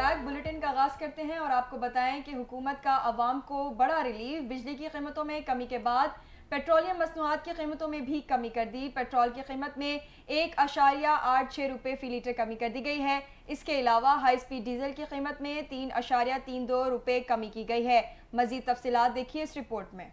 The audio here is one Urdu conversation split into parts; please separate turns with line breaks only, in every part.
بیک بلیٹن کا آغاز کرتے ہیں اور آپ کو بتائیں کہ حکومت کا عوام کو بڑا ریلیف. بجلی کی قیمتوں میں کمی کے بعد پیٹرولیم مصنوعات کی قیمتوں میں بھی کمی کر دی. پیٹرول کی قیمت میں 1.86 روپے فی لیٹر کمی کر دی گئی ہے. اس کے علاوہ ہائی اسپیڈ ڈیزل کی قیمت میں 3.32 روپے کمی کی گئی ہے. مزید تفصیلات دیکھیے اس رپورٹ میں.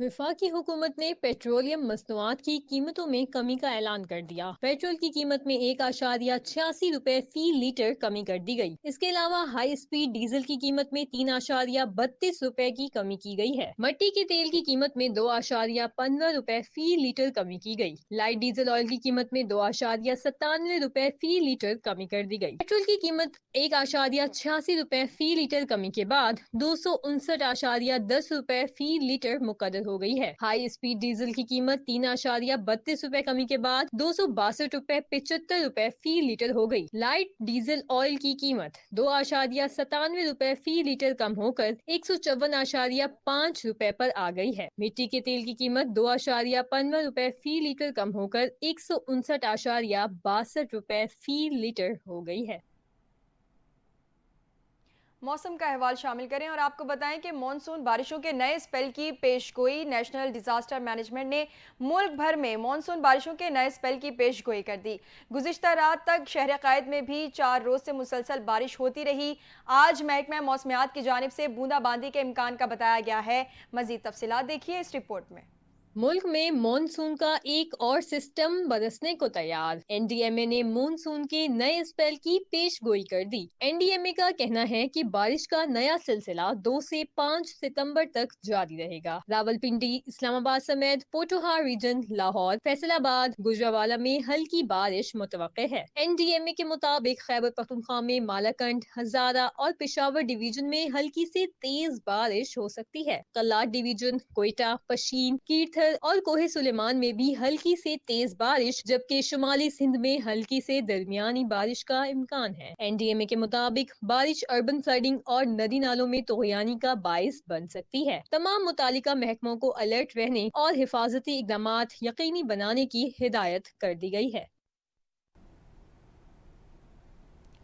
وفاقی حکومت نے پیٹرولیم مصنوعات کی قیمتوں میں کمی کا اعلان کر دیا. پیٹرول کی قیمت میں 1.86 روپے فی لیٹر کمی کر دی گئی. اس کے علاوہ ہائی اسپیڈ ڈیزل کی قیمت میں 3.32 روپے کی کمی کی گئی ہے. مٹی کے تیل کی قیمت میں 2.15 روپے فی لیٹر کمی کی گئی. لائٹ ڈیزل آئل کی قیمت میں 2.97 روپے فی لیٹر کمی کر دی گئی. پیٹرول کی قیمت 1.86 روپے فی لیٹر کمی کے بعد 259.10 روپے فی لیٹر مقرر ہو گئی ہے. ہائی اسپیڈ ڈیزل کی قیمت 3.32 روپے کمی کے بعد 262 روپے 75 روپے فی لیٹر ہو گئی. لائٹ ڈیزل آئل کی قیمت 2.97 روپے فی لیٹر کم ہو کر 154.5 روپے پر آ گئی ہے. مٹی کے تیل کی قیمت 2.15 روپے فی لیٹر کم ہو کر 159.62 روپے فی لیٹر ہو گئی ہے.
موسم کا احوال شامل کریں اور آپ کو بتائیں کہ مانسون بارشوں کے نئے اسپیل کی پیش گوئی. نیشنل ڈیزاسٹر مینجمنٹ نے ملک بھر میں مانسون بارشوں کے نئے اسپیل کی پیش گوئی کر دی. گزشتہ رات تک شہر قائد میں بھی 4 روز سے مسلسل بارش ہوتی رہی. آج محکمہ موسمیات کی جانب سے بوندا باندی کے امکان کا بتایا گیا ہے. مزید تفصیلات دیکھیے اس رپورٹ میں.
ملک میں مانسون کا ایک اور سسٹم برسنے کو تیار. این ڈی ایم اے نے مانسون کے نئے اسپیل کی پیش گوئی کر دی. این ڈی ایم اے کا کہنا ہے کہ بارش کا نیا سلسلہ 2 سے 5 ستمبر تک جاری رہے گا. راولپنڈی، اسلام آباد سمیت پوٹھوہار ریجن، لاہور، فیصل آباد، گوجرانوالہ میں ہلکی بارش متوقع ہے. این ڈی ایم اے کے مطابق خیبر پختونخوا میں مالاکنڈ، ہزارہ اور پشاور ڈویژن میں ہلکی سے تیز بارش ہو سکتی ہے. کلاٹ ڈویژن، کوئٹہ، پشین، کیرتھر اور کوہ سلیمان میں بھی ہلکی سے تیز بارش، جبکہ شمالی سندھ میں ہلکی سے درمیانی بارش کا امکان ہے. این ڈی ایم اے کے مطابق بارش اربن فلڈنگ اور ندی نالوں میں طغیانی کا باعث بن سکتی ہے. تمام متعلقہ محکموں کو الرٹ رہنے اور حفاظتی اقدامات یقینی بنانے کی ہدایت کر دی گئی ہے.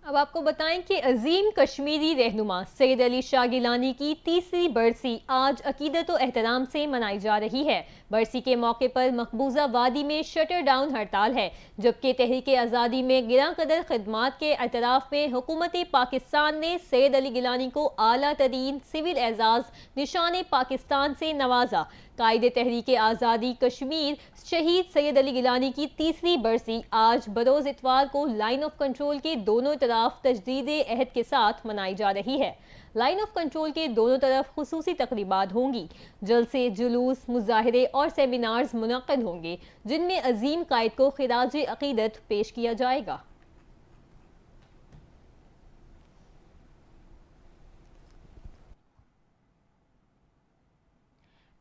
اب آپ کو بتائیں کہ عظیم کشمیری رہنما سید علی شاہ گیلانی کی تیسری برسی آج عقیدت و احترام سے منائی جا رہی ہے. برسی کے موقع پر مقبوضہ وادی میں شٹر ڈاؤن ہڑتال ہے، جبکہ تحریک آزادی میں گراں قدر خدمات کے اعتراف میں حکومت پاکستان نے سید علی گیلانی کو اعلیٰ ترین سول اعزاز نشان پاکستان سے نوازا. قائد تحریک آزادی کشمیر شہید سید علی گیلانی کی تیسری برسی آج بروز اتوار کو لائن آف کنٹرول کے دونوں طرف تجدید عہد کے ساتھ منائی جا رہی ہے. لائن آف کنٹرول کے دونوں طرف خصوصی تقریبات ہوں گی. جلسے، جلوس، مظاہرے اور سیمینارز منعقد ہوں گے، جن میں عظیم قائد کو خراج عقیدت پیش کیا جائے گا.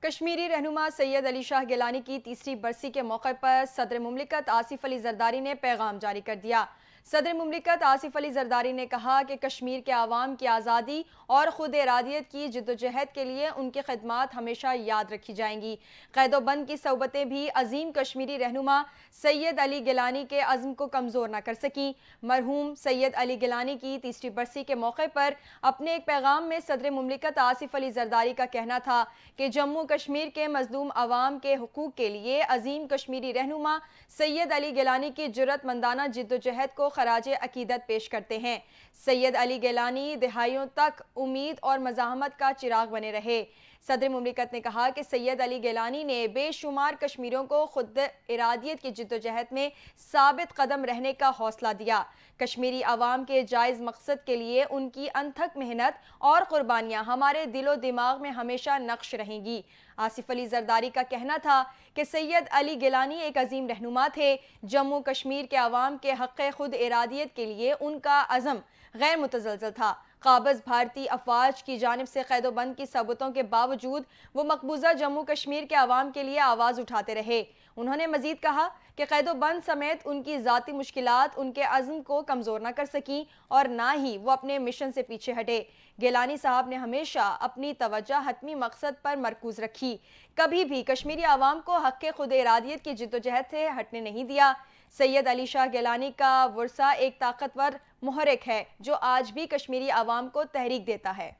کشمیری رہنما سید علی شاہ گیلانی کی تیسری برسی کے موقع پر صدر مملکت آصف علی زرداری نے پیغام جاری کر دیا. صدر مملکت آصف علی زرداری نے کہا کہ کشمیر کے عوام کی آزادی اور خود ارادیت کی جدوجہد کے لیے ان کی خدمات ہمیشہ یاد رکھی جائیں گی. قید و بند کی صعوبتیں بھی عظیم کشمیری رہنما سید علی گیلانی کے عزم کو کمزور نہ کر سکیں. مرحوم سید علی گیلانی کی تیسری برسی کے موقع پر اپنے ایک پیغام میں صدر مملکت آصف علی زرداری کا کہنا تھا کہ جموں کشمیر کے مظلوم عوام کے حقوق کے لیے عظیم کشمیری رہنما سید علی گیلانی کی جرأت مندانہ جدوجہد کو خراج عقیدت پیش کرتے ہیں. سید علی گیلانی دہائیوں تک امید اور مزاحمت کا چراغ بنے رہے. صدر مملکت نے کہا کہ سید علی گیلانی نے بے شمار کشمیریوں کو خود ارادیت کی جدوجہد میں ثابت قدم رہنے کا حوصلہ دیا. کشمیری عوام کے جائز مقصد کے لیے ان کی انتھک محنت اور قربانیاں ہمارے دل و دماغ میں ہمیشہ نقش رہیں گی. آصف علی زرداری کا کہنا تھا کہ سید علی گیلانی ایک عظیم رہنما تھے. جموں کشمیر کے عوام کے حق خود ارادیت کے لیے ان کا عزم غیر متزلزل تھا. قابض بھارتی افواج کی جانب سے قید و بند کی ثبوتوں کے باوجود وہ مقبوضہ جموں کشمیر کے عوام کے لیے آواز اٹھاتے رہے۔ انہوں نے مزید کہا کہ قید و بند سمیت ان کی ذاتی مشکلات ان کے عزم کو کمزور نہ کر سکیں اور نہ ہی وہ اپنے مشن سے پیچھے ہٹے۔ گیلانی صاحب نے ہمیشہ اپنی توجہ حتمی مقصد پر مرکوز رکھی، کبھی بھی کشمیری عوام کو حق خود ارادیت کی جدوجہد سے ہٹنے نہیں دیا۔ سید علی شاہ گیلانی کا ورثہ ایک طاقتور محرک ہے جو آج بھی کشمیری عوام کو تحریک دیتا ہے۔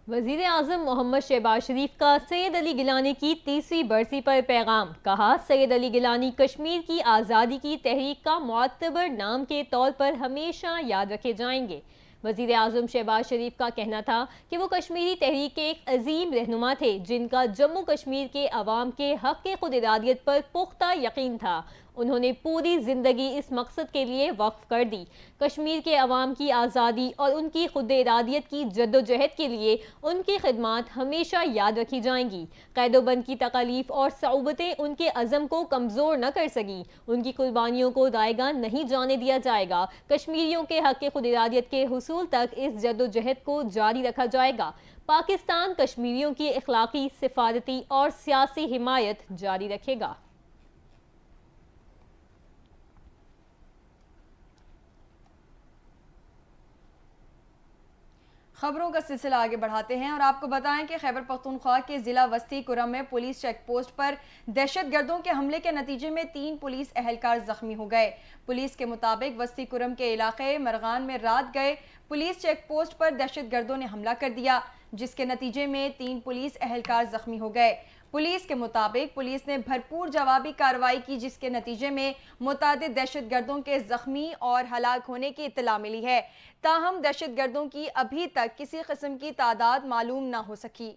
وزیر اعظم محمد شہباز شریف کا سید علی گیلانی کی تیسری برسی پر پیغام۔ کہا، سید علی گیلانی کشمیر کی آزادی کی تحریک کا معتبر نام کے طور پر ہمیشہ یاد رکھے جائیں گے۔ وزیر اعظم شہباز شریف کا کہنا تھا کہ وہ کشمیری تحریک کے ایک عظیم رہنما تھے جن کا جموں کشمیر کے عوام کے حق خود ارادیت پر پختہ یقین تھا۔ انہوں نے پوری زندگی اس مقصد کے لیے وقف کر دی۔ کشمیر کے عوام کی آزادی اور ان کی خود ارادیت کی جدوجہد کے لیے ان کی خدمات ہمیشہ یاد رکھی جائیں گی۔ قید و بند کی تکالیف اور صعوبتیں ان کے عزم کو کمزور نہ کر سکیں۔ ان کی قربانیوں کو رائیگاں نہیں جانے دیا جائے گا۔ کشمیریوں کے حق خود ارادیت کے حصول تک اس جدوجہد کو جاری رکھا جائے گا۔ پاکستان کشمیریوں کی اخلاقی، سفارتی اور سیاسی حمایت جاری رکھے گا۔
خبروں کا سلسلہ آگے بڑھاتے ہیں اور آپ کو بتائیں کہ خیبر پختونخوا کے ضلع وسطی کرم میں پولیس چیک پوسٹ پر دہشت گردوں کے حملے کے نتیجے میں 3 پولیس اہلکار زخمی ہو گئے۔ پولیس کے مطابق وسطی کرم کے علاقے مرغان میں رات گئے پولیس چیک پوسٹ پر دہشت گردوں نے حملہ کر دیا، جس کے نتیجے میں 3 پولیس اہلکار زخمی ہو گئے۔ پولیس کے مطابق پولیس نے بھرپور جوابی کارروائی کی، جس کے نتیجے میں متعدد دہشت گردوں کے زخمی اور ہلاک ہونے کی اطلاع ملی ہے۔ تاہم دہشت گردوں کی ابھی تک کسی قسم کی تعداد معلوم نہ ہو سکی۔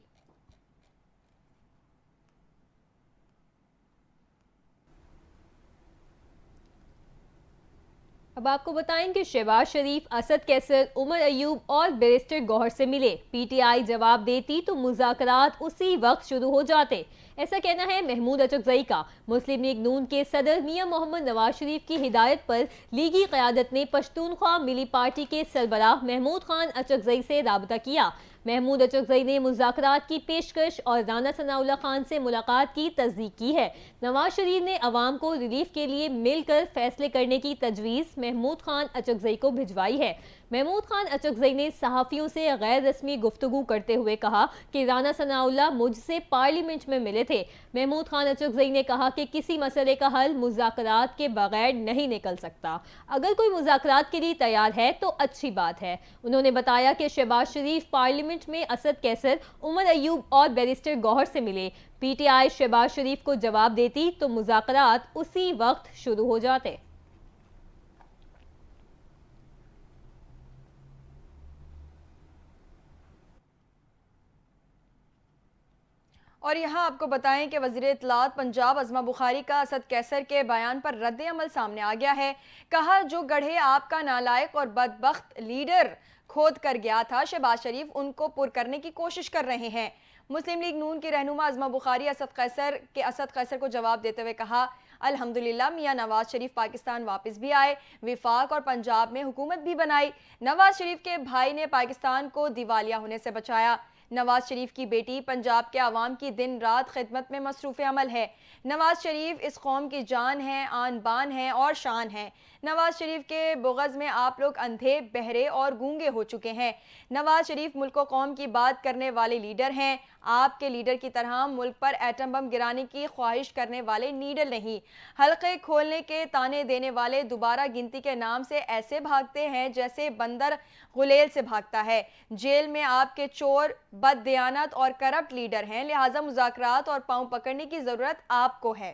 اب آپ کو بتائیں کہ شہباز شریف، اسد کیسر، عمر ایوب اور بیرسٹر گوہر سے ملے۔ پی ٹی آئی جواب دیتی تو مذاکرات اسی وقت شروع ہو جاتے، ایسا کہنا ہے محمود اچکزئی کا۔ مسلم لیگ نون کے صدر میاں محمد نواز شریف کی ہدایت پر لیگی قیادت نے پشتونخوا ملی پارٹی کے سربراہ محمود خان اچکزئی سے رابطہ کیا۔ محمود اچکزئی نے مذاکرات کی پیشکش اور رانا ثناء اللہ خان سے ملاقات کی تصدیق کی ہے۔ نواز شریف نے عوام کو ریلیف کے لیے مل کر فیصلے کرنے کی تجویز محمود خان اچکزئی کو بھجوائی ہے۔ محمود خان اچکزئی نے صحافیوں سے غیر رسمی گفتگو کرتے ہوئے کہا کہ رانا ثناء اللہ مجھ سے پارلیمنٹ میں ملے تھے۔ محمود خان اچکزئی نے کہا کہ کسی مسئلے کا حل مذاکرات کے بغیر نہیں نکل سکتا۔ اگر کوئی مذاکرات کے لیے تیار ہے تو اچھی بات ہے۔ انہوں نے بتایا کہ شہباز شریف پارلیمنٹ میں اسد کیسر، عمر ایوب اور بیرسٹر گوہر سے ملے۔ پی ٹی آئی شہباز شریف کو جواب دیتی تو مذاکرات اسی وقت شروع ہو جاتے۔
اور یہاں آپ کو بتائیں کہ وزیر اطلاعات پنجاب عظمہ بخاری کا اسد کیسر کے بیان پر رد عمل سامنے آ گیا ہے۔ کہا، جو گڑھے آپ کا نالائق اور بدبخت لیڈر کھود کر گیا تھا، شہباز شریف ان کو پر کرنے کی کوشش کر رہے ہیں۔ مسلم لیگ نون کے رہنما عظمہ بخاری اسد کیسر کو جواب دیتے ہوئے کہا، الحمدللہ میاں نواز شریف پاکستان واپس بھی آئے، وفاق اور پنجاب میں حکومت بھی بنائی۔ نواز شریف کے بھائی نے پاکستان کو دیوالیہ ہونے سے بچایا۔ نواز شریف کی بیٹی پنجاب کے عوام کی دن رات خدمت میں مصروف عمل ہے۔ نواز شریف اس قوم کی جان ہیں، آن بان ہیں اور شان ہیں۔ نواز شریف کے بغض میں آپ لوگ اندھے، بہرے اور گونگے ہو چکے ہیں۔ نواز شریف ملک و قوم کی بات کرنے والے لیڈر ہیں۔ آپ کے لیڈر کی طرح ملک پر ایٹم بم گرانے کی خواہش کرنے والے لیڈر نہیں۔ حلقے کھولنے کے تانے دینے والے دوبارہ گنتی کے نام سے ایسے بھاگتے ہیں جیسے بندر غلیل سے بھاگتا ہے۔ جیل میں آپ کے چور، بد دیانت اور کرپٹ لیڈر ہیں، لہٰذا مذاکرات اور پاؤں پکڑنے کی ضرورت آپ کو ہے۔